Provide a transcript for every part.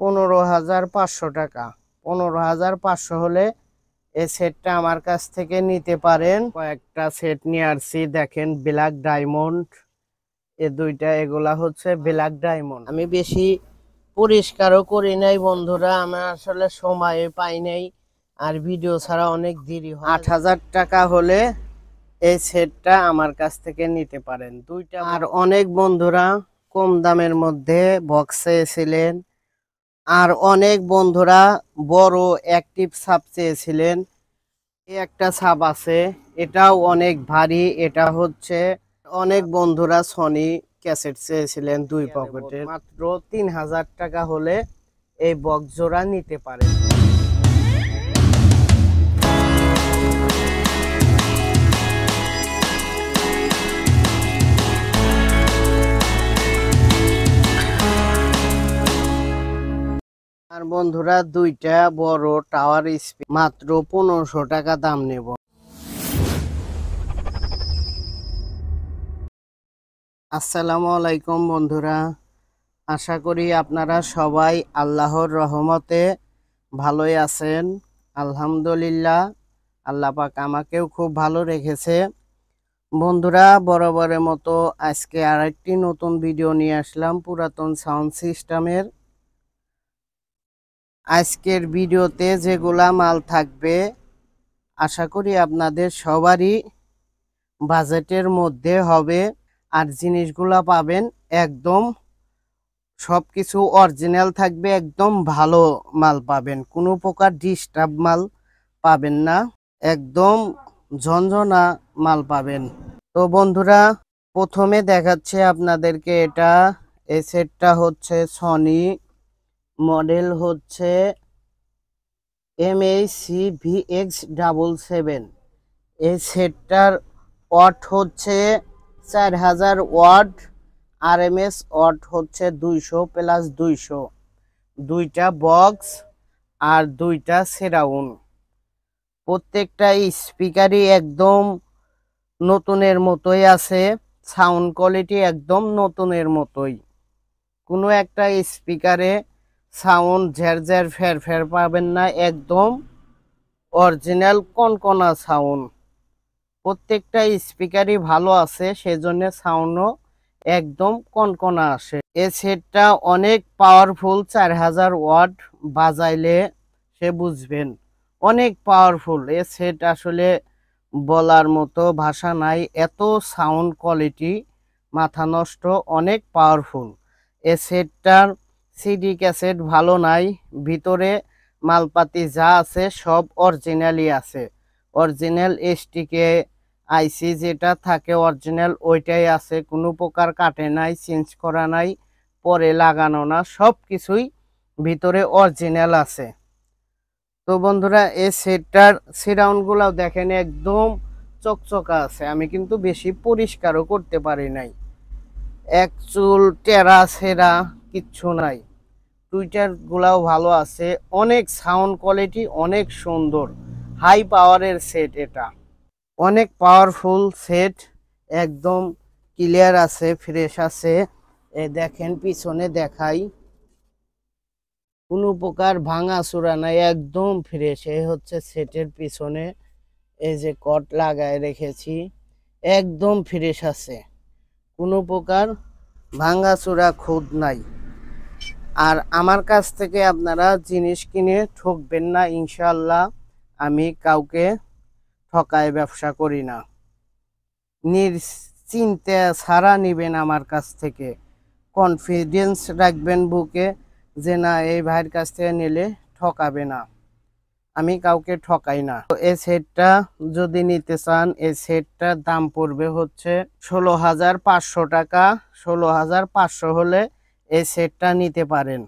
15,500 টাকা। 15,500 হলে এই সেটটা আমার কাছ থেকে নিতে পারেন। কয়েকটা সেট নিয়ে আসছি, দেখেন ব্ল্যাক ডায়মন্ড, এগুলা হচ্ছে ব্ল্যাক ডায়মন্ড। আমি বেশি পরিষ্কারও করি নাই বন্ধুরা, আমার আসলে সময় পাই নাই, আর ভিডিও ছাড়া অনেক দেরি হয়। 8,000 টাকা হলে এই সেটটা আমার কাছ থেকে নিতে পারেন দুইটা। আর অনেক বন্ধুরা কম দামের মধ্যে বক্স চেয়েছিলেন, আর অনেক বন্ধুরা বড় অ্যাক্টিভ সাপ চেয়েছিলেন। এই একটা সাপ আছে, এটাও অনেক ভারী। এটা হচ্ছে অনেক বন্ধুরা সনি ক্যাসেট চেয়েছিলেন 2 পকেটের। মাত্র 3,000 টাকা হলে এই বক্স জোড়া নিতে পারেন। আর বন্ধুরা দুইটা বড় টাওয়ার স্পিড মাত্র 1500 টাকা দাম নেব। আসসালামু আলাইকুম বন্ধুরা, আশা করি আপনারা সবাই আল্লাহর রহমতে ভালোই আছেন। আলহামদুলিল্লাহ, আল্লাহ পাক আমাকেও খুব ভালো রেখেছে। বন্ধুরা বরাবরের মতো আজকে আরেকটি নতুন ভিডিও নিয়ে আসলাম পুরাতন সাউন্ড সিস্টেমের। আজকের ভিডিওতে যেগুলা মাল থাকবে আশা করি আপনাদের সবারই বাজেটের মধ্যে হবে, আর জিনিসগুলা পাবেন একদম সবকিছু অরিজিনাল থাকবে, একদম ভালো মাল পাবেন, কোনো প্রকার ডিস্টার্ব মাল পাবেন না, একদম ঝনঝনা মাল পাবেন। তো বন্ধুরা প্রথমে দেখাচ্ছে আপনাদেরকে এটা। এই সেটটা হচ্ছে সনি, মডেল হচ্ছে MAC-VX77। এই সেটটার ওয়াট হচ্ছে 4000 ওয়াট, RMS ওয়াট হচ্ছে 200 প্লাস 200। দুইটা বক্স আর দুইটা সারাউন্ড। প্রত্যেকটা স্পিকারই একদম নতুনের মতোই আছে, সাউন্ড কোয়ালিটি একদম নতুনের মতোই। কোনো একটা স্পিকারে সাউন্ড ঝেরঝের ফের ফের পাবেন না, একদম অরিজিনাল কনকনা সাউন্ড। প্রত্যেকটা স্পিকারই ভালো আছে, সেজন্য সাউন্ডও একদম কনকনা আসে। এই সেটটা অনেক পাওয়ারফুল, 4000 ওয়াট বাজাইলে সে বুঝবেন অনেক পাওয়ারফুল। এ সেট আসলে বলার মতো ভাষা নাই, এত সাউন্ড কোয়ালিটি মাথা নষ্ট, অনেক পাওয়ারফুল। এ সেটটার সিডি ক্যাসেট ভালো নাই, ভিতরে মালপাতি যা আছে সব অরিজিনালই আছে। অরিজিনাল এসটিকে আইসি যেটা থাকে অরিজিনাল ওইটাই আছে, কোনো প্রকার কাটে নাই, চেঞ্জ করা নাই, পরে লাগানো না, সব কিছুই ভিতরে অরিজিনাল আছে। তো বন্ধুরা এই সেটটার সাউন্ডগুলোও দেখেন একদম চকচকা আছে। আমি কিন্তু বেশি পরিষ্কারও করতে পারি নাই, এক চুল টেরা সেরা কিচ্ছু নাই। টুইটার গুলাও ভালো আছে, অনেক সাউন্ড কোয়ালিটি অনেক সুন্দর, হাই পাওয়ারের সেট। এটা অনেক পাওয়ারফুল সেট, একদম ক্লিয়ার আছে, ফ্রেশ আছে। এই দেখেন পিছনে দেখাই, কোনো প্রকার ভাঙা চূড়া নাই, একদম ফ্রেশ। এই হচ্ছে সেটের পিছনে, এই যে কট লাগায় রেখেছি, একদম ফ্রেশ আছে, কোনো প্রকার ভাঙা চূড়া খুদ নাই। আর আমার কাছ থেকে আপনারা জিনিস কিনে ঠকবেন না ইনশাআল্লাহ, আমি কাউকে ঠকায় ব্যবসা করি না। নিশ্চিন্তে ছাড়া নিবেন আমার কাছ থেকে, কনফিডেন্স রাখবেন বুকে যে না এই ভাইয়ের কাছ থেকে নিলে ঠকাবে না, আমি কাউকে ঠকাই না। তো এই সেটটা যদি নিতে চান, এই সেটটার দাম পড়বে হচ্ছে 16,500 টাকা। 16,500 হলে এই সেটটা নিতে পারেন।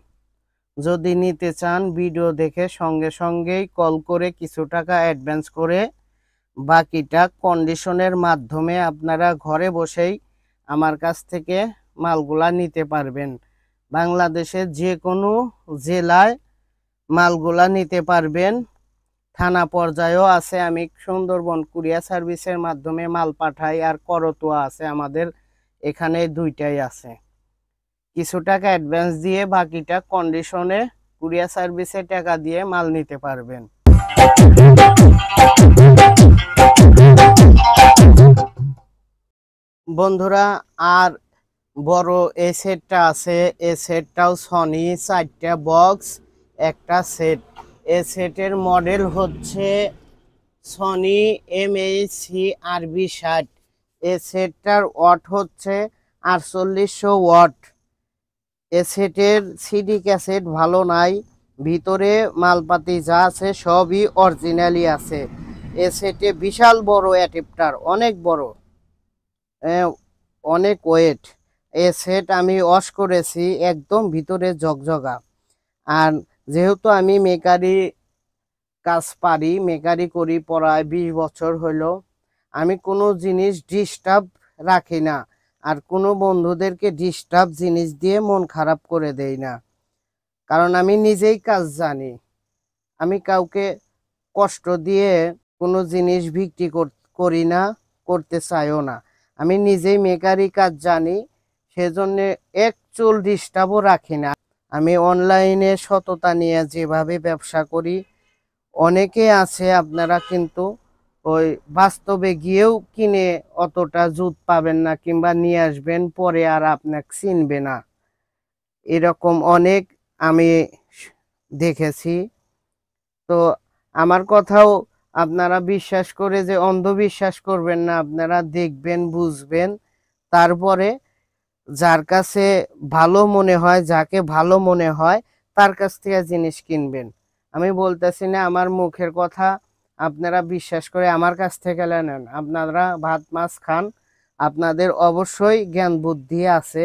যদি নিতে চান ভিডিও দেখে সঙ্গে সঙ্গেই কল করে কিছু টাকা অ্যাডভান্স করে বাকিটা কন্ডিশনের মাধ্যমে আপনারা ঘরে বসেই আমার কাছ থেকে মালগুলা নিতে পারবেন। বাংলাদেশের যে কোনো জেলায় মালগুলা নিতে পারবেন, থানা পর্যায়েও আছে। আমি সুন্দরবন কুরিয়ার সার্ভিসের মাধ্যমে মাল পাঠাই, আর করতোয়া আছে আমাদের এখানে, দুইটাই আছে। কিছু টাকা অ্যাডভান্স দিয়ে বাকিটা কন্ডিশনে কুরিয়ার সার্ভিসে টাকা দিয়ে মাল নিতে পারবেন। বন্ধুরা, আর বড় এই সেটটা আছে, এই সেটটাও সনি, 4টা বক্স একটা সেট। এই সেটের মডেল হচ্ছে সনি MHC-RB60। এই সেটটার ওয়াট হচ্ছে 4800 ওয়াট। এ সেটের সিডি ক্যাসেট ভালো নাই, ভিতরে মালপাতি যা আছে সবই অরিজিনালি আছে। এ সেটে বিশাল বড় অ্যাডাপ্টার, অনেক বড়, অনেক ওয়েট। এ সেট আমি ওয়াশ করেছি, একদম ভিতরে ঝকঝকা। আর যেহেতু আমি মেকারি কাজ পারি, মেকারি করি প্রায় 20 বছর হলো, আমি কোনো জিনিস ডিস্টার্ব রাখি না, আর কোনো বন্ধুদেরকে ডিস্টার্ব জিনিস দিয়ে মন খারাপ করে দেই না, কারণ আমি নিজেই কাজ জানি। আমি কাউকে কষ্ট দিয়ে কোনো জিনিস বিক্রি করি না, করতে চাইও না। আমি নিজেই মেকারি কাজ জানি, সেজন্য এক চুল ডিস্টার্বও রাখি না। আমি অনলাইনে সততা নিয়ে যেভাবে ব্যবসা করি, অনেকে আছে আপনারা কিন্তু ওই বাস্তবে গিয়েও কিনে অতটা জুত পাবেন না, কিংবা নিয়ে আসবেন পরে আর আপনাকে চিনবে না, এরকম অনেক আমি দেখেছি। তো আমার কথাও আপনারা বিশ্বাস করে যে অন্ধবিশ্বাস করবেন না, আপনারা দেখবেন, বুঝবেন, তারপরে যার কাছে ভালো মনে হয়, যাকে ভালো মনে হয় তার কাছ থেকে জিনিস কিনবেন। আমি বলতেছি না আমার মুখের কথা, আপনারা বিশ্বাস করে আমার কাছ থেকে নেন। আপনারা ভাত মাছ খান, আপনাদের অবশ্যই জ্ঞান বুদ্ধি আছে,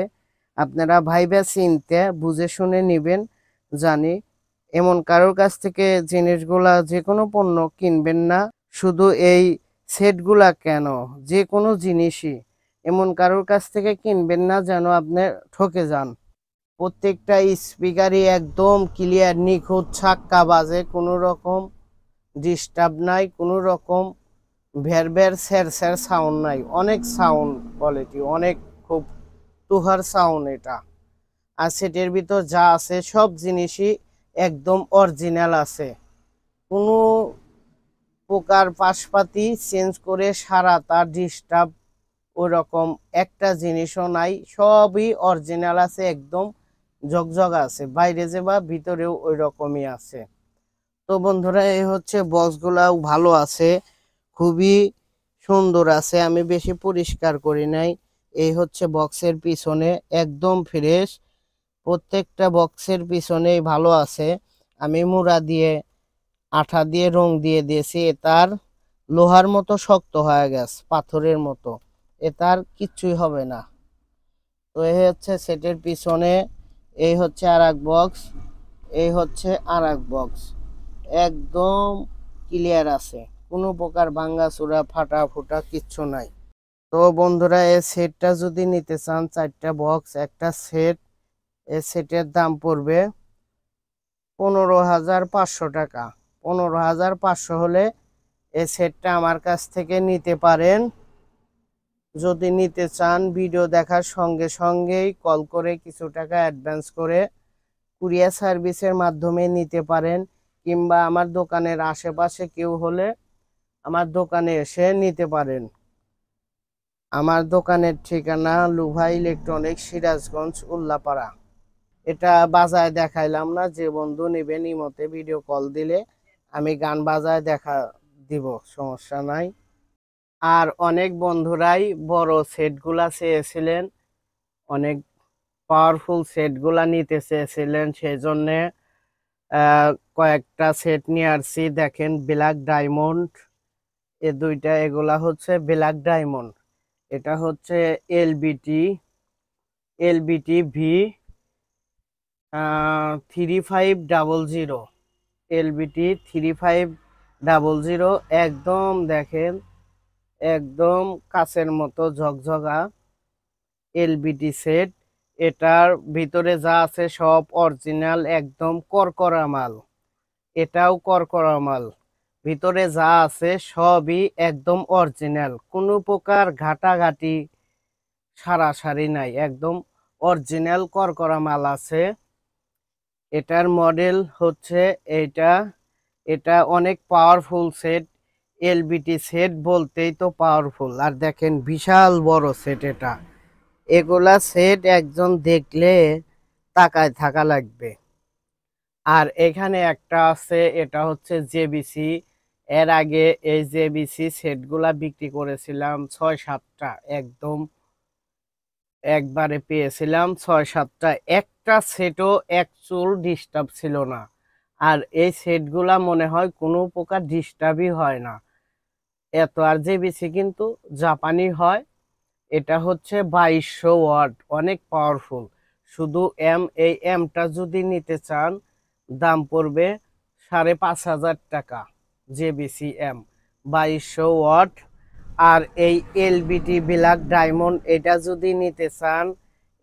আপনারা ভাইবা চিনতে বুঝে শুনে নেবেন। জানি এমন কারোর কাছ থেকে জিনিসগুলা, যে কোনো পণ্য কিনবেন না। শুধু এই সেটগুলা কেন, যে কোনো জিনিসই এমন কারোর কাছ থেকে কিনবেন না যেন আপনি ঠকে যান। প্রত্যেকটা স্পিকারই একদম ক্লিয়ার, নিখুঁত, ছাক্কা বাজে, কোনো রকম ডিস্টার্ব নাই, কোনো রকম ভের ভের স্যার স্যার সাউন্ড নাই। অনেক সাউন্ড কোয়ালিটি, অনেক খুব তুহার সাউন্ড এটা। আর সেটের ভিতর যা আছে সব জিনিসই একদম অরিজিনাল আছে, কোনো প্রকার পাশপাতি চেঞ্জ করে সারা তার ডিস্টার্ব ওরকম একটা জিনিসও নাই, সবই অরিজিনাল আছে, একদম ঝকঝক আছে, বাইরে যে বা ভিতরেও ওই রকমই আছে। তো বন্ধুরা, এই হচ্ছে বক্সগুলাও ভালো আছে, খুবই সুন্দর আছে, আমি বেশি পরিষ্কার করি নাই। এই হচ্ছে বক্সের পিছনে, একদম ফ্রেশ, প্রত্যেকটা বক্সের পিছনেই ভালো আছে। আমি মুড়া দিয়ে, আঠা দিয়ে রং দিয়ে দিয়েছি, তার লোহার মতো শক্ত হয়ে গেছে, পাথরের মতো, তার কিচ্ছুই হবে না। তো এই হচ্ছে সেটের পিছনে, এই হচ্ছে আর এক বক্স, এই হচ্ছে আর এক বক্স, একদম ক্লিয়ার আছে, কোনো প্রকার ভাঙ্গা চূড়া ফাটা ফুটা কিচ্ছু নাই। তো বন্ধুরা, এই সেটটা যদি নিতে চান, 4টা বক্স একটা সেট, এই সেটের দাম পড়বে 15,500 টাকা। 15,500 হলে এই সেটটা আমার কাছ থেকে নিতে পারেন। যদি নিতে চান, ভিডিও দেখার সঙ্গে সঙ্গেই কল করে কিছু টাকা অ্যাডভান্স করে কুরিয়ার সার্ভিসের মাধ্যমে নিতে পারেন, কিংবা আমার দোকানের আশেপাশে কেউ হলে আমার দোকানে এসে নিতে পারেন। আমার দোকানের ঠিকানা লুভা ইলেকট্রনিক্স, সিরাজগঞ্জ, উল্লাপাড়া। এটা বাজায় দেখাইলাম না, যে বন্ধু নেবেন ইমতে ভিডিও কল দিলে আমি গান বাজায় দেখা দিব, সমস্যা নাই। আর অনেক বন্ধুরাই বড় সেটগুলা চেয়েছিলেন, অনেক পাওয়ারফুল সেটগুলা নিতে চেয়েছিলেন, সেই জন্যে কয়েকটা সেট নিয়ে আসছি। দেখেন, ব্ল্যাক ডায়মন্ড, এ দুইটা, এগুলা হচ্ছে ব্ল্যাক ডায়মন্ড। এটা হচ্ছে এলবিটি ভি 3500, এলবিটি 3500, একদম দেখেন, একদম কাচের মতো ঝকঝকা এলবিটি সেট। এটার ভিতরে যা আছে সব অরিজিনাল, একদম করকরা মাল, এটাও করকরা মাল, ভিতরে যা আছে সবই একদম অরিজিনাল, কোনো প্রকার ঘাটাঘাটি সারাসারি নাই, একদম অরিজিনাল করকরা মাল আছে। এটার মডেল হচ্ছে এটা। এটা অনেক পাওয়ারফুল সেট। এলবিটি সেট বলতেই তো পাওয়ারফুল। আর দেখেন বিশাল বড় সেট এটা। এগুলা সেট একজন দেখলে তাকায় থাকা লাগবে। আর এখানে একটা আছে, এটা হচ্ছে জেবিসি। এর আগে এই জেবিসি সেটগুলা বিক্রি করেছিলাম ৬-৭টা, একদম একবারে পেয়েছিলাম ৬-৭টা। একটা সেটও এক চুল ডিস্টার্ব ছিল না। আর এই সেটগুলা মনে হয় কোনো প্রকার ডিস্টার্বই হয় না এত। আর জেবিসি কিন্তু জাপানি হয়। এটা হচ্ছে 2200 ওয়াট, অনেক পাওয়ারফুল। শুধু এই এমটা যদি নিতে চান দাম পড়বে ৫,৫০০ টাকা। JBC M 2200 watt. আর এই এলবিটি ব্ল্যাক ডায়মন্ড এটা যদি নিতে চান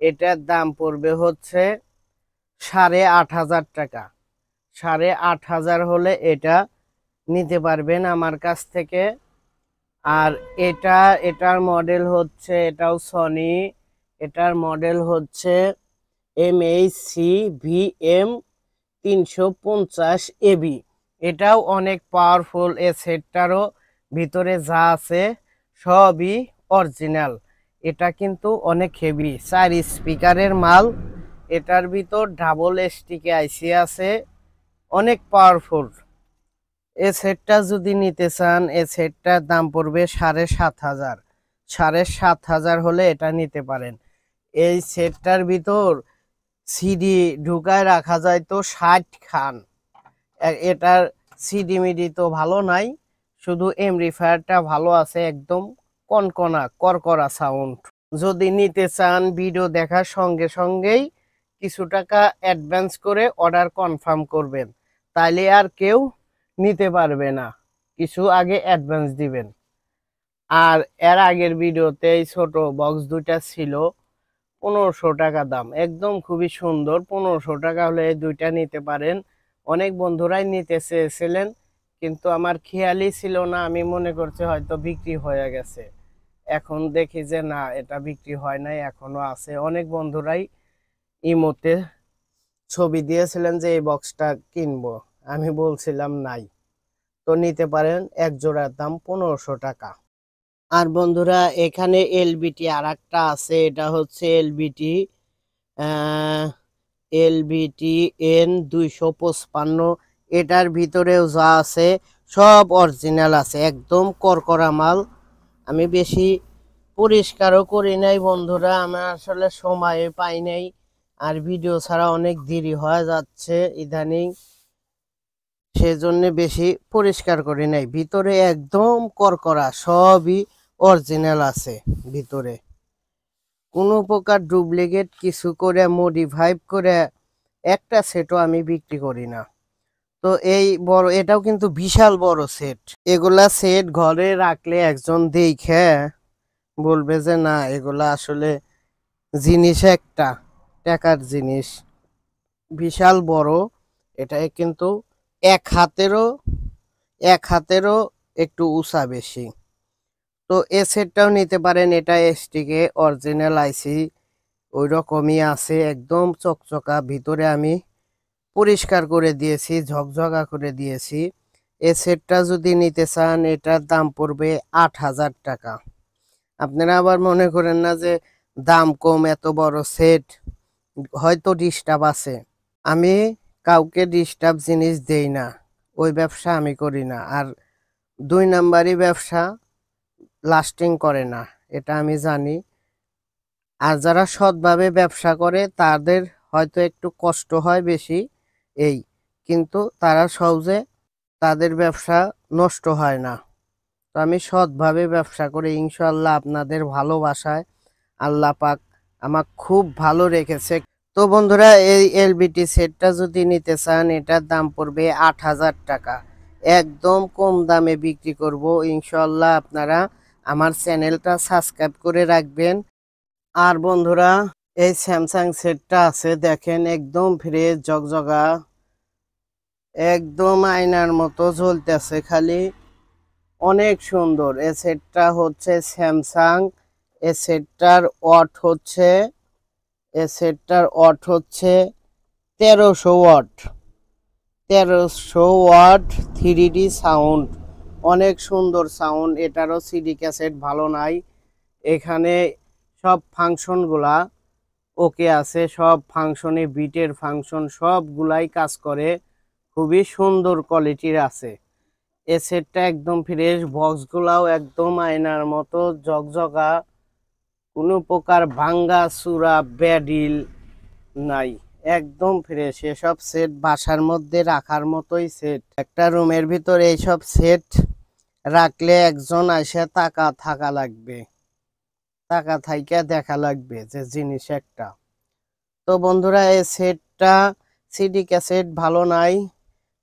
এটার দাম পড়বে হচ্ছে ৮,৫০০ টাকা। ৮,৫০০ হলে এটা নিতে পারবেন আমার কাছ থেকে। আর এটার মডেল হচ্ছে, এটাও সনি। এটার মডেল হচ্ছে MHCVM 350AB। এটাও অনেক পাওয়ারফুল। এ সেটটারও ভিতরে যা আছে সবই অরিজিনাল। এটা কিন্তু অনেক হেভি, 4 স্পিকারের মাল। এটার ভিতর ডাবল স্টিকে আইসি আছে, অনেক পাওয়ারফুল। এ সেটটা যদি নিতে চান এ সেটটার দাম পড়বে 7,500। 7,500 হলে এটা নিতে পারেন। এই সেটটার ভিতর সিডি ঢুকায় রাখা যায় তো 60 খান। এটার সিডি মিডি তো ভালো নাই, শুধু এমপ্লিফায়ারটা ভালো আছে, একদম কনকনা করকরা সাউন্ড। যদি নিতে চান ভিডিও দেখার সঙ্গে সঙ্গেই কিছু টাকা অ্যাডভান্স করে অর্ডার কনফার্ম করবেন, তাইলে আর কেউ নিতে পারবে না, কিছু আগে অ্যাডভান্স দিবেন। আর এর আগের ভিডিওতে এই ছোট বক্স দুইটা ছিল 1500 টাকা দাম, একদম খুবই সুন্দর। 1500 টাকা হলে এই দুইটা নিতে পারেন। অনেক বন্ধুরাই নিতে চেয়েছিলেন কিন্তু আমার খেয়ালই ছিল না, আমি মনে করছি হয়তো বিক্রি হয়ে গেছে। এখন দেখি যে না, এটা বিক্রি হয় নাই, এখনো আছে। অনেক বন্ধুরাই ইমোতে ছবি দিয়েছিলেন যে এই বক্সটা কিনবো, আমি বলছিলাম নাই। তো নিতে পারেন, এক জোড়ার দাম 1500 টাকা। আর বন্ধুরা এখানে এলবিটি আর একটা আছে, এটা হচ্ছে এলবিটি N255। এটার ভিতরেও যা আছে সব অরিজিনাল আছে, একদম করকরা মাল। আমি বেশি পরিষ্কারও করি নাই বন্ধুরা, আমি আসলে সময় পাই নাই। আর ভিডিও ছাড়া অনেক দেরি হয়ে যাচ্ছে ইদানিং, সেজন্য বেশি পরিষ্কার করি নাই। ভিতরে একদম করকরা, সবই অরিজিনাল আছে ভিতরে, কোনো প্রকার ডুপ্লিকেট কিছু করে মডিফাই করে একটা সেটও আমি বিক্রি করি না। তো এই বড়, এটাও কিন্তু বিশাল বড় সেট। এগুলা সেট ঘরে রাখলে একজন দেখে বলবে যে না এগুলা আসলে জিনিস, একটা টাকার জিনিস। বিশাল বড়। এটা কিন্তু এক হাতেরও একটু উঁচা বেশি। তো এ সেটটাও নিতে পারেন। এটা এসটিকে অরিজিনাল আইসি ওই রকমই আছে, একদম চকচকা। ভিতরে আমি পরিষ্কার করে দিয়েছি, ঝকঝকা করে দিয়েছি। এ সেটটা যদি নিতে চান এটার দাম পড়বে 8,000 টাকা। আপনারা আবার মনে করেন না যে দাম কম, এত বড় সেট হয়তো ডিস্টার্ব আছে। আমি কাউকে ডিস্টার্ব জিনিস দেই না, ওই ব্যবসা আমি করি না। আর 2 নাম্বারই ব্যবসা লাস্টিং করে না, এটা আমি জানি। আর যারা সৎভাবে ব্যবসা করে তাদের হয়তো একটু কষ্ট হয় বেশি, এই কিন্তু তারা সহজে তাদের ব্যবসা নষ্ট হয় না। তো আমি সৎভাবে ব্যবসা করি ইনশাআল্লাহ। আপনাদের ভালোবাসায় আল্লাহ পাক আমাকে খুব ভালো রেখেছে। তো বন্ধুরা এই এলবিটি সেটটা যদি নিতে চান এটার দাম পড়বে 8,000 টাকা। একদম কম দামে বিক্রি করব ইনশাআল্লাহ। আপনারা আমার চ্যানেলটা সাবস্ক্রাইব করে রাখবেন। আর বন্ধুরা এই স্যামসাং সেটটা আছে, দেখেন একদম ফ্রেশ ঝকঝকা, একদম আয়নার মতো জ্বলতেছে খালি, অনেক সুন্দর। এই সেটটা হচ্ছে স্যামসাং। এই সেটটার ওয়াট হচ্ছে 1300 ওয়াট। 1300 ওয়াট 3D সাউন্ড, অনেক সুন্দর সাউন্ড। এটারও সিডি ক্যাসেট ভালো নাই। এখানে সব ফাংশনগুলা ওকে আছে, সব ফাংশনে বিটের ফাংশন সবগুলাই কাজ করে, খুবই সুন্দর কোয়ালিটির আছে। এ সেটটা একদম ফ্রেশ, বক্সগুলাও একদম আয়নার মতো জকজকা, কোনো প্রকার ভাঙ্গা চূড়া ব্যাডিল নাই, একদম ফ্রেশ। এসব সেট বাসার মধ্যে রাখার মতোই সেট। একটা রুমের ভিতরে এইসব সেট রাখলে একজন এসে থাকা লাগবে, টাকা থাইকা দেখা লাগবে যে জিনিস একটা। তো বন্ধুরা, এই সেটটা সিডি ক্যাসেট ভালো নাই,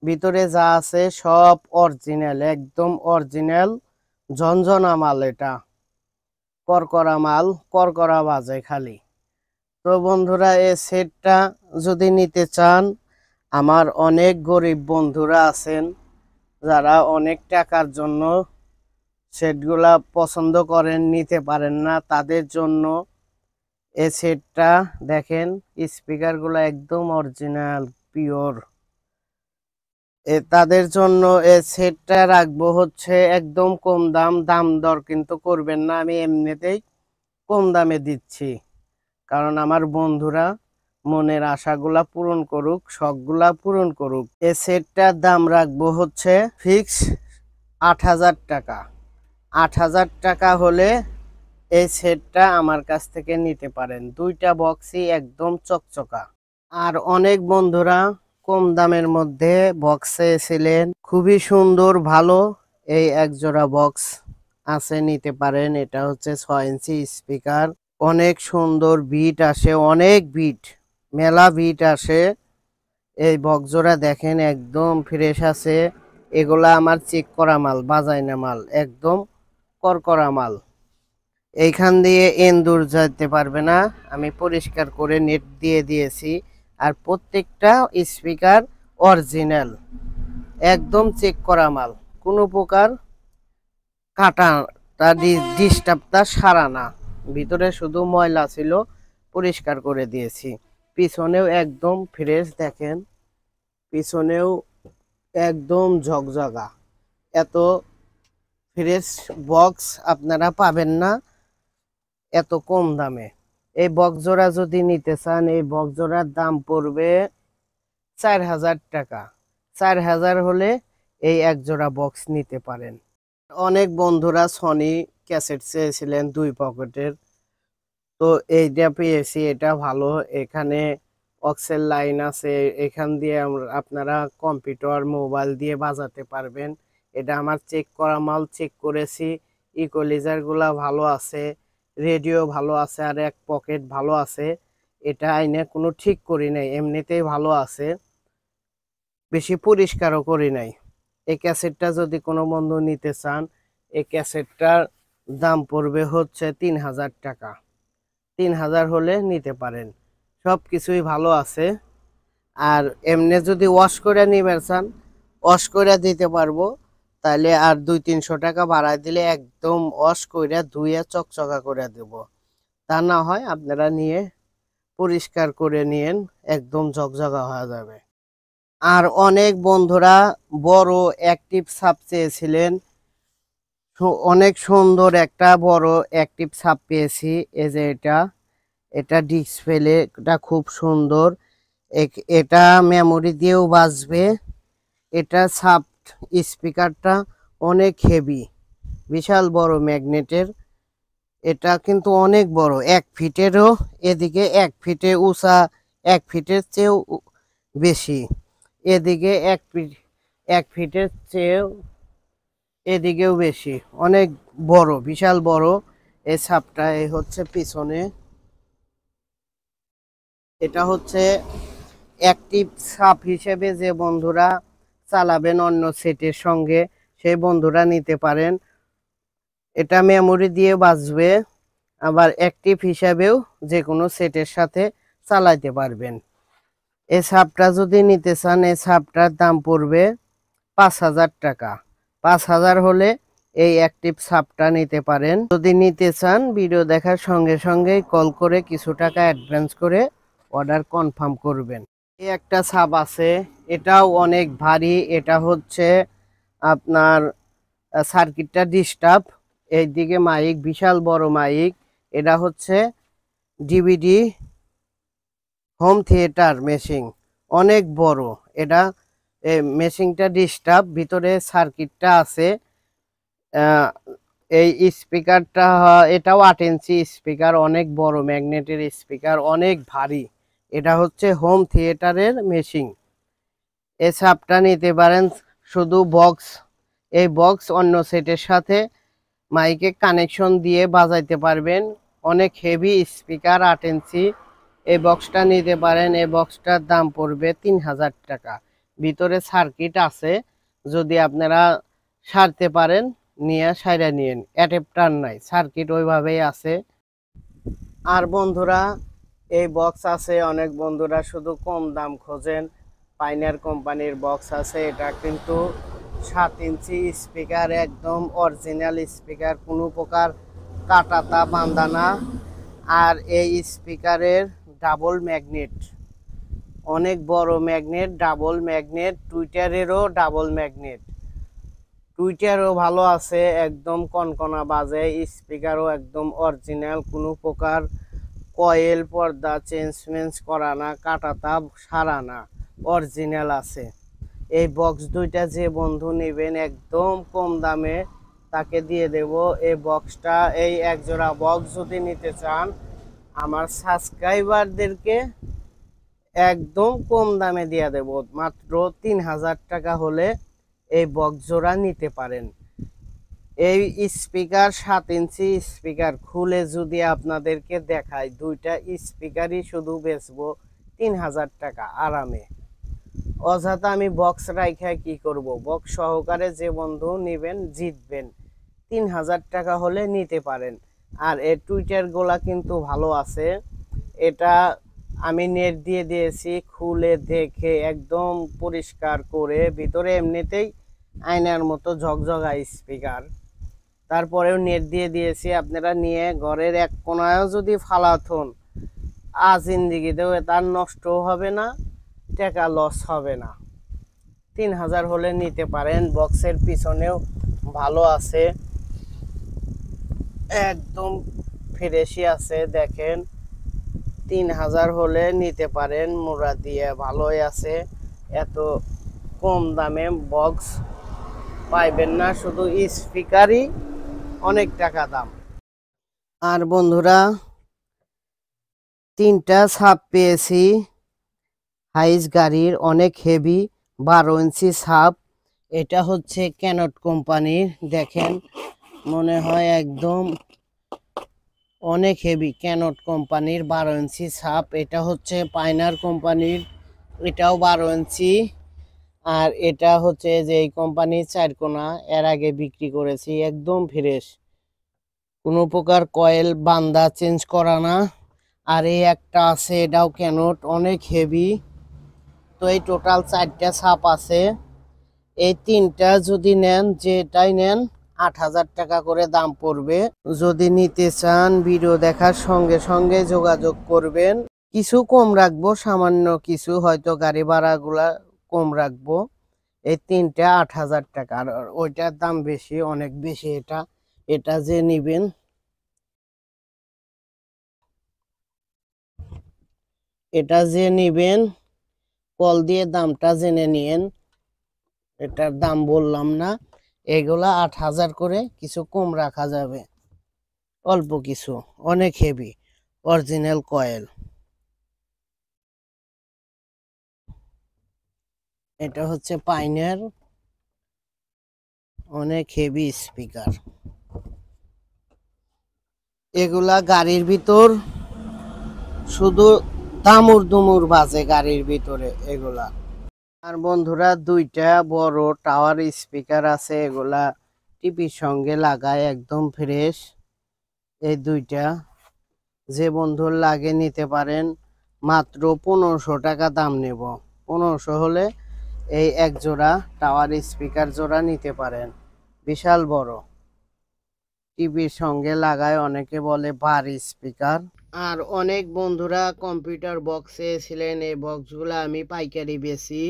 ভিতরে যা আছে সব অরিজিনাল, একদম অরিজিনাল ঝনঝনা মাল। এটা করকরা মাল, করকরা বাজে খালি। তো বন্ধুরা, এই সেটটা যদি নিতে চান, আমার অনেক গরিব বন্ধুরা আছেন যারা অনেক টাকার জন্য সেটগুলা পছন্দ করেন, নিতে পারেন না, তাদের জন্য এই সেটটা দেখেন, স্পিকারগুলো একদম অরিজিনাল পিওর। তাদের জন্য এই সেটটা রাখবো হচ্ছে একদম কম দাম। দাম দর কিন্তু করবেন না, আমি এমনিতেই কম দামে দিচ্ছি, কারণ আমার বন্ধুরা মনের আশাগুলা পূরণ করুক, শখগুলা পূরণ করুক। এই সেটটার দাম রাখবো হচ্ছে ফিক্স 8000 টাকা। 8000 টাকা হলে এই সেটটা আমার কাছ থেকে নিতে পারেন। দুইটা বক্সই একদম চকচকা। আর অনেক বন্ধুরা কম দামের মধ্যে বক্স চেয়েছিলেন, খুবই সুন্দর ভালো এই একজোড়া বক্স আছে, নিতে পারেন। এটা হচ্ছে 6 ইঞ্চি স্পিকার, অনেক সুন্দর বিট আসে, অনেক বিট, মেলা বিট আসে। এই বক্স জোড়া দেখেন একদম ফ্রেশ আছে। এগুলা আমার চেক করা মাল, বাজাই না মাল, একদম করকরা মাল। এইখান দিয়ে এন্দুর যেতে পারবে না, আমি পরিষ্কার করে নেট দিয়ে দিয়েছি। আর প্রত্যেকটা স্পিকার অরিজিনাল, একদম চেক করা মাল, কোনো প্রকার কাটাটা ডিস্টার্বটা সারা না। ভিতরে শুধু ময়লা ছিল, পরিষ্কার করে দিয়েছি। পিছনেও একদম ফ্রেশ, দেখেন পিছনেও একদম ঝকঝকা। এত ফ্রেশ বক্স আপনারা পাবেন না এত কম দামে। এই বক্স জোড়া যদি নিতে চান, এই বক্স জোড়ার দাম পড়বে 4000 টাকা। 4000 হলে এই এক জোড়া বক্স নিতে পারেন। অনেক বন্ধুরা সনি ক্যাসেট চেয়েছিলেন 2 পকেটের, তো এইটা পেয়েছি, এটা ভালো। এখানে অক্সের লাইন আছে, এখান দিয়ে আপনারা কম্পিউটার মোবাইল দিয়ে বাজাতে পারবেন। এটা আমার চেক করা মাল, চেক করেছি। ইকুয়ালাইজার গুলা ভালো আছে, রেডিও ভালো আছে, আর এক পকেট ভালো আছে। এটা আইনে কোনো ঠিক করি নাই, এমনিতেই ভালো আছে, বেশি পরিষ্কারও করি নাই। এই ক্যাসেটটা যদি কোনো বন্ধু নিতে চান, এই ক্যাসেটটার দাম পড়বে হচ্ছে 3000 টাকা। 3000 হলে নিতে পারেন, সব কিছুই ভালো আছে। আর এমনি যদি ওয়াশ করে নিবেন চান, ওয়াশ করে দিতে পারবো, তাহলে আর 200-300 টাকা বাড়ায় দিলে একদম ওয়াশ করে ধুয়ে চকচকা করে দেব। তা না হয় আপনারা নিয়ে পরিষ্কার করে নিয়েন, একদম ঝকঝকা হয়ে যাবে। আর অনেক বন্ধুরা বড় অ্যাক্টিভ সাপ চেয়েছিলেন, অনেক সুন্দর একটা বড় অ্যাক্টিভ সাপ পেয়েছি। এই যে এটা ডিসপ্লে, এটা খুব সুন্দর। এটা মেমোরি দিয়েও বাজবে। এটা সাপ স্পিকারটা অনেক হেভি, বিশাল বড় ম্যাগনেটের। এটা কিন্তু অনেক বড়, 1 ফিটেরও এদিকে, 1 ফিটে উঁচা, 1 ফিটের চেয়েও বেশি। এদিকে 1 ফিটের চেয়েও এদিকেও বেশি, অনেক বড়, বিশাল বড় এই সাপটা। এই হচ্ছে পিছনে, এটা হচ্ছে অ্যাক্টিভ সাপ হিসেবে যে বন্ধুরা চালাবেন অন্য সেটের সঙ্গে, সেই বন্ধুরা নিতে পারেন। এটা মেমোরি দিয়ে বাজবে, আবার অ্যাক্টিভ হিসাবেও যে কোনো সেটের সাথে চালাইতে পারবেন। এই সাপটা যদি নিতে চান, এই সাপটার দাম পড়বে 5000 টাকা। 5000 হলে এই অ্যাক্টিভ সাপটা নিতে পারেন। যদি নিতে চান, ভিডিও দেখার সঙ্গে সঙ্গেই কল করে কিছু টাকা অ্যাডভান্স করে অর্ডার কনফার্ম করবেন। এই একটা সাব আছে, এটাও অনেক ভারী। এটা হচ্ছে আপনার সার্কিটটা ডিস্টার্ব। এইদিকে মাইক, বিশাল বড় মাইক। এটা হচ্ছে ডিভিডি হোম থিয়েটার মেশিন, অনেক বড়। এটা মেশিনটা ডিস্টার্ব, ভিতরে সার্কিটটা আছে। এই স্পিকারটা, এটাও 8 ইঞ্চি স্পিকার, অনেক বড় ম্যাগনেটের স্পিকার, অনেক ভারী। এটা হচ্ছে হোম থিয়েটারের মেশিন। এই সাবটা নিতে পারেন, শুধু বক্স। এই বক্স অন্য সেটের সাথে মাইকে কানেকশন দিয়ে বাজাইতে পারবেন। অনেক হেভি স্পিকার, 8 ইঞ্চি। এই বক্সটা নিতে পারেন। এই বক্সটার দাম পড়বে 3000 টাকা। ভিতরে সার্কিট আছে, যদি আপনারা সারতে পারেন নিয়ে সাইরা নিয়েন, অ্যাডাপ্টার নাই, সার্কিট ওইভাবেই আছে। আর বন্ধুরা, এই বক্স আছে, অনেক বন্ধুরা শুধু কম দাম খোঁজেন। পাইনার কোম্পানির বক্স আছে, এটা কিন্তু 7 ইঞ্চি স্পিকার, একদম অরিজিনাল স্পিকার, কোনো প্রকার কাটাতা বান্দানা। আর এই স্পিকারের ডাবল ম্যাগনেট, অনেক বড় ম্যাগনেট, ডাবল ম্যাগনেট। টুইটারেরও ডাবল ম্যাগনেট, টুইটারও ভালো আছে, একদম কনকনা বাজে। স্পিকারও একদম অরিজিনাল, কোনো প্রকার কয়েল পর্দা চেঞ্জ করা না, কাটাতা সারা না, অরিজিনাল আছে। এই বক্স দুইটা যে বন্ধু নেবেন একদম কম দামে তাকে দিয়ে দেব এই বক্সটা। এই এক জোড়া বক্স যদি নিতে চান, আমার সাবস্ক্রাইবারদেরকে একদম কম দামে দিয়ে দেব, মাত্র 3000 টাকা হলে এই বক্স জোড়া নিতে পারেন। এই স্পিকার 7 ইঞ্চি স্পিকার খুলে যদি আপনাদেরকে দেখাই, দুইটা স্পিকারই শুধু বেচবো 3000 টাকা আরামে। অযথা আমি বক্স রাইখা কি করব? বক্স সহকারে যে বন্ধু নেবেন জিতবেন। 3000 টাকা হলে নিতে পারেন। আর এই টুইটার গুলা কিন্তু ভালো আছে। এটা আমি নেট দিয়ে দিয়েছি, খুলে দেখে একদম পরিষ্কার করে, ভিতরে এমনিতেই আয়নার মতো ঝকঝকা স্পিকার, তারপরেও নেট দিয়ে দিয়েছি। আপনারা নিয়ে ঘরের এক কোনায়ও যদি ফালাথন, জিন্দিগিতেও তার নষ্ট হবে না, টাকা লস হবে না। 3000 হলে নিতে পারেন। বক্সের পিছনেও ভালো আছে, একদম ফ্রেশই আছে, দেখেন। 3000 হলে নিতে পারেন, মোড়া দিয়ে ভালোই আছে। এত কম দামে বক্স পাইবেন না, শুধু স্পিকারই অনেক টাকা দাম। আর বন্ধুরা, 3টা সাব পেয়েছি হাইস গাড়ির, অনেক হেভি, 12 ইঞ্চি সাব। এটা হচ্ছে ক্যানট কোম্পানির, দেখেন মনে হয় একদম অনেক হেভি। ক্যানট কোম্পানির 12 ইঞ্চি সাব। এটা হচ্ছে পাইনার কোম্পানির, এটাও 12 ইঞ্চি। আর এটা হচ্ছে যে এই কোম্পানির 4 কোনা, এর আগে বিক্রি করেছি, একদম ফ্রেশ, কোনো প্রকার কয়েল বান্দা চেঞ্জ করা না। আর এই একটা আছে, এটাও ক্যানট, অনেক হেভি। তো এই টোটাল 4টা সাপ আছে। এই 3টা যদি নেন, যেটাই নেন 8000 টাকা করে দাম পড়বে। যদি নিতে চান ভিডিও দেখার সঙ্গে সঙ্গে যোগাযোগ করবেন, কিছু কম রাখবো, সামান্য কিছু, হয়তো গাড়ি ভাড়াগুলা কম রাখবো। এই 3টা 8000 টাকা, আর ওইটার দাম বেশি, অনেক বেশি। এটা এটা যে নিবেন, এটা যে নিবেন কল দিয়ে দামটা জেনে নিয়েন। এটার দাম বললাম না, এগুলা 8000 করে, কিছু কম রাখা যাবে, অল্প কিছু। অনেক হেভি, অরিজিনাল কয়েল। এটা হচ্ছে পাইনার, অনেক হেভি স্পিকার। এগুলা গাড়ির ভিতর শুধু দামুর দুমুর বাজে গাড়ির ভিতরে এগুলা। আর বন্ধুরা, 2টা বড় টাওয়ার স্পিকার আছে, এগুলা টিভির সঙ্গে লাগায়, একদম ফ্রেশ। এই 2টা যে বন্ধুর লাগে নিতে পারেন, মাত্র 1500 টাকা দাম নেব। 1500 হলে এই এক জোড়া টাওয়ার স্পিকার জোড়া নিতে পারেন, বিশাল বড়, টিভির সঙ্গে লাগায়, অনেকে বলে ভারী স্পিকার। আর অনেক বন্ধুরা কম্পিউটার বক্সে ছিলেন, এই বক্সগুলো আমি পাইকারি বেচি।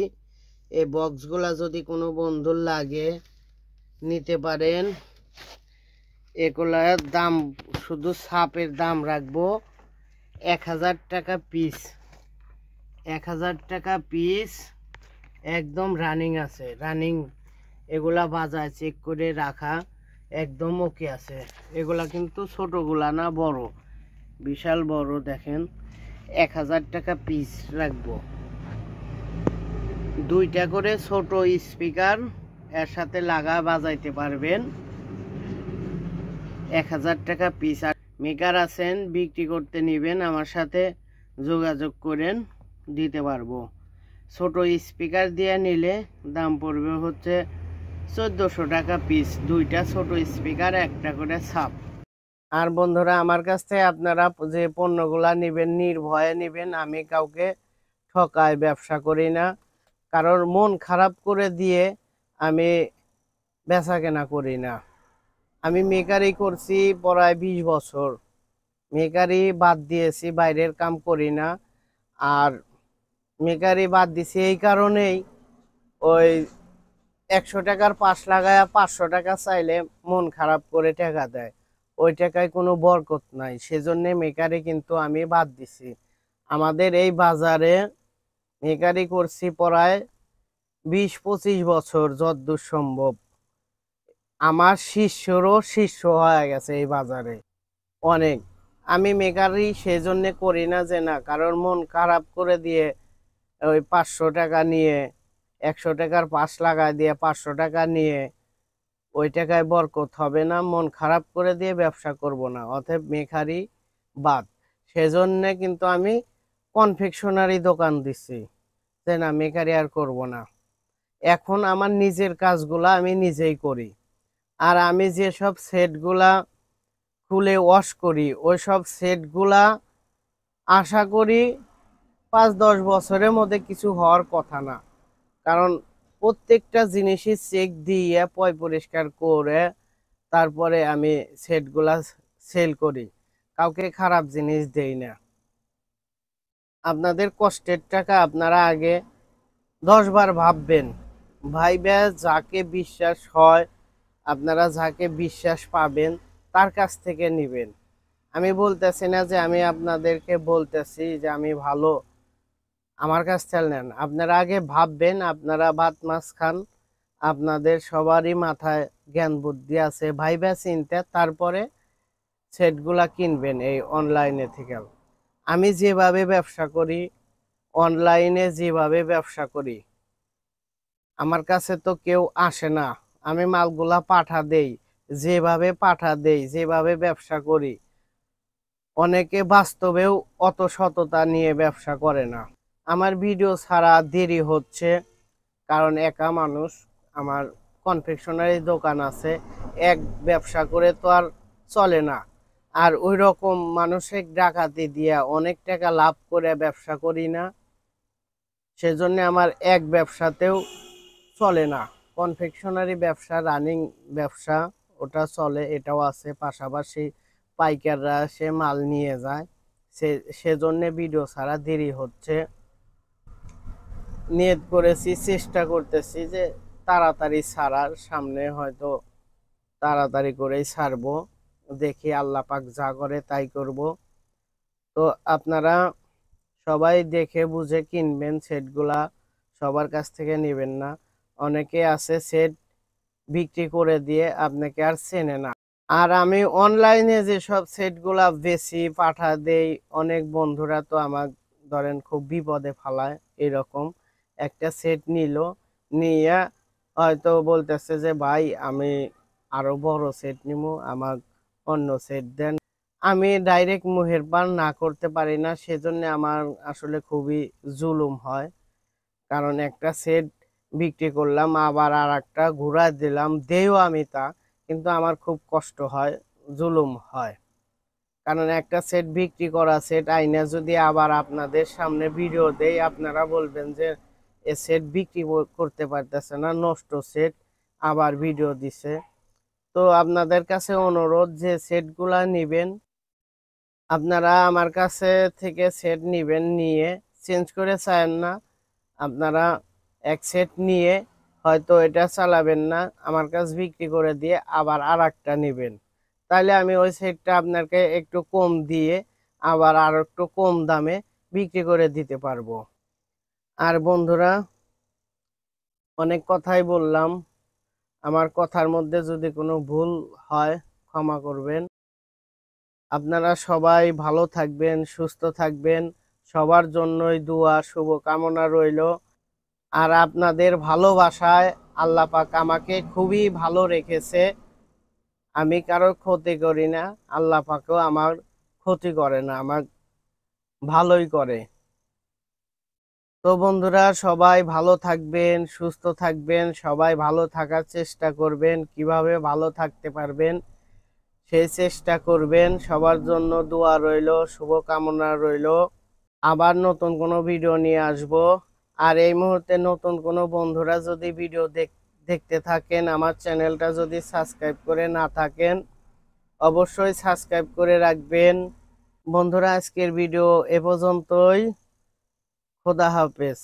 এই বক্সগুলো যদি কোনো বন্ধুর লাগে নিতে পারেন। এগুলার দাম শুধু ছাপের দাম রাখবো 1000 টাকা পিস। 1000 টাকা পিস, একদম রানিং আছে, রানিং। এগুলা বাজায় চেক করে রাখা, একদম ওকে আছে। এগুলা কিন্তু ছোটগুলা না, বড়, বিশাল বড়। দেখেন 1000 টাকা পিস রাখবো। দুইটা করে ছোট স্পিকার এর সাথে লাগা বাজাইতে পারবেন। 1000 টাকা পিস। আর মেকার আছেন বিক্রি করতে নিবেন, আমার সাথে যোগাযোগ করেন, দিতে পারবো। ছোট স্পিকার দিয়ে নিলে দাম পড়বে হচ্ছে 1400 টাকা পিস। দুইটা ছোট স্পিকার, একটা করে ছাপ। আর বন্ধুরা, আমার কাছ থেকে আপনারা যে পণ্যগুলা নেবেন নির্ভয়ে নেবেন। আমি কাউকে ঠকায় ব্যবসা করি না, কারোর মন খারাপ করে দিয়ে আমি বেচা কেনা করি না। আমি মেকারি করছি প্রায় 20 বছর। মেকারি বাদ দিয়েছি, বাইরের কাম করি না। আর মেকারি বাদ দিছি এই কারণেই, ওই 100 টাকার পাশ লাগায়া 500 টাকা চাইলে মন খারাপ করে টাকা দেয়, ওই টাকায় কোনো বরকত নাই। সেজন্য মেকারি কিন্তু আমি বাদ দিছি। আমাদের এই বাজারে মেকারি করছি প্রায় 20-25 বছর, যতদূর সম্ভব। আমার শিষ্যরও শিষ্য হয়ে গেছে এই বাজারে অনেক। আমি মেকারি সেজন্য করি না যে না কারোর মন খারাপ করে দিয়ে ওই 500 টাকা নিয়ে 100 টাকার পাশ লাগায় দিয়ে 500 টাকা নিয়ে ওই টাকায় বরকত হবে না। মন খারাপ করে দিয়ে ব্যবসা করব না, অতএব মেকারি বাদ। সেজন্য কিন্তু আমি কনফেকশনারি দোকান দিচ্ছি যে না মেকারি আর করব না। এখন আমার নিজের কাজগুলা আমি নিজেই করি। আর আমি যেসব সেটগুলা খুলে ওয়াশ করি, ওই সব সেটগুলা আশা করি 5-10 বছরের মধ্যে কিছু হওয়ার কথা না। কারণ প্রত্যেকটা জিনিসই চেক দিয়ে পয় পরিষ্কার করে তারপরে আমি সেটগুলা সেল করি, কাউকে খারাপ জিনিস দেই না। আপনাদের কষ্টের টাকা আপনারা আগে 10 বার ভাববেন, ভাইবা যাকে বিশ্বাস হয়, আপনারা যাকে বিশ্বাস পাবেন তার কাছ থেকে নেবেন। আমি বলতেছি না যে আমি আপনাদেরকে বলতেছি যে আমি ভালো, আমার কাছ থেকে নেন। আপনারা আগে ভাববেন, আপনারা ভাত মাছ খান, আপনাদের সবারই মাথায় জ্ঞান বুদ্ধি আছে, ভাইবা চিন্তা তারপরে সেটগুলা কিনবেন এই অনলাইনে থেকে। আমি যেভাবে ব্যবসা করি, অনলাইনে যেভাবে ব্যবসা করি, আমার কাছে তো কেউ আসে না, আমি মালগুলা পাঠা দেই। যেভাবে পাঠা দেই, যেভাবে ব্যবসা করি, অনেকে বাস্তবেও অত সততা নিয়ে ব্যবসা করে না। আমার ভিডিও ছাড়া দেরি হচ্ছে, কারণ একা মানুষ, আমার কনফেকশনারি দোকান আছে, এক ব্যবসা করে তো আর চলে না। আর ওই রকম মানুষের ডাকাতি দিয়া অনেক টাকা লাভ করে ব্যবসা করি না। সেজন্য আমার এক ব্যবসাতেও চলে না। কনফেকশনারি ব্যবসা রানিং ব্যবসা, ওটা চলে, এটাও আছে। পাশাপাশি পাইকাররা সে মাল নিয়ে যায়, সেজন্য ভিডিও ছাড়া দেরি হচ্ছে। নিয়ত করেছি, চেষ্টা করতেছি যে তাড়াতাড়ি ছাড়ার, সামনে হয়তো তাড়াতাড়ি করেই ছাড়বো। দেখি আল্লাহ পাক যা করে তাই করব। তো আপনারা সবাই দেখে বুঝে কিনবেন সেটগুলা, সবার কাছ থেকে নেবেন না। অনেকে আছে সেট বিক্রি করে দিয়ে আপনাকে আর চেনে না। আর আমি অনলাইনে যেসব সেটগুলা বেশি পাঠা দেই, অনেক বন্ধুরা তো আমার ধরেন খুব বিপদে ফালায়। এরকম একটা সেট নিল, নিয়ে হয়তো বলতেছে যে ভাই আমি আরো বড় সেট নিবো, আমার অন্য সেট দেন। আমি ডাইরেক্ট মুহের পান না করতে পারি না, সেজন্য আমার আসলে খুবই জুলুম হয়। কারণ একটা সেট বিক্রি করলাম, আবার আর একটা ঘুরা দিলাম, দেও আমি তা, কিন্তু আমার খুব কষ্ট হয়, জুলুম হয়। কারণ একটা সেট বিক্রি করা সেট আইনা যদি আবার আপনাদের সামনে ভিডিও দেই, আপনারা বলবেন যে এ সেট বিক্রি করতে পারতেছে না, নষ্ট সেট, আবার ভিডিও দিছে। তো আপনাদের কাছে অনুরোধ যে সেটগুলা নেবেন আপনারা আমার কাছে থেকে সেট নেবেন, নিয়ে চেঞ্জ করে চান না, আপনারা এক সেট নিয়ে হয়তো এটা চালাবেন না, আমার কাছে বিক্রি করে দিয়ে আবার আর একটা নেবেন। তাহলে আমি ওই সেটটা আপনাকে একটু কম দিয়ে আবার আর একটু কম দামে বিক্রি করে দিতে পারবো। আর বন্ধুরা, অনেক কথাই বললাম, আমার কথার মধ্যে যদি কোনো ভুল হয় ক্ষমা করবেন। আপনারা সবাই ভালো থাকবেন, সুস্থ থাকবেন, সবার জন্যই দোয়া শুভকামনা রইল। আর আপনাদের ভালোবাসায় আল্লাহ পাক আমাকে খুবই ভালো রেখেছে। আমি কারো ক্ষতি করি না, আল্লাহ পাকও আমার ক্ষতি করে না, আমার ভালোই করে। তো বন্ধুরা, সবাই ভালো থাকবেন, সুস্থ থাকবেন, সবাই ভালো থাকার চেষ্টা করবেন, কিভাবে ভালো থাকতে পারবেন সেই চেষ্টা করবেন। সবার জন্য দোয়া রইল, শুভকামনা রইল। আবার নতুন কোনো ভিডিও নিয়ে আসব। আর এই মুহূর্তে নতুন কোনো বন্ধুরা যদি ভিডিও দেখতে থাকেন, আমার চ্যানেলটা যদি সাবস্ক্রাইব করে না থাকেন, অবশ্যই সাবস্ক্রাইব করে রাখবেন। বন্ধুরা, আজকের ভিডিও এ পর্যন্তই। খোদা হাফেজ।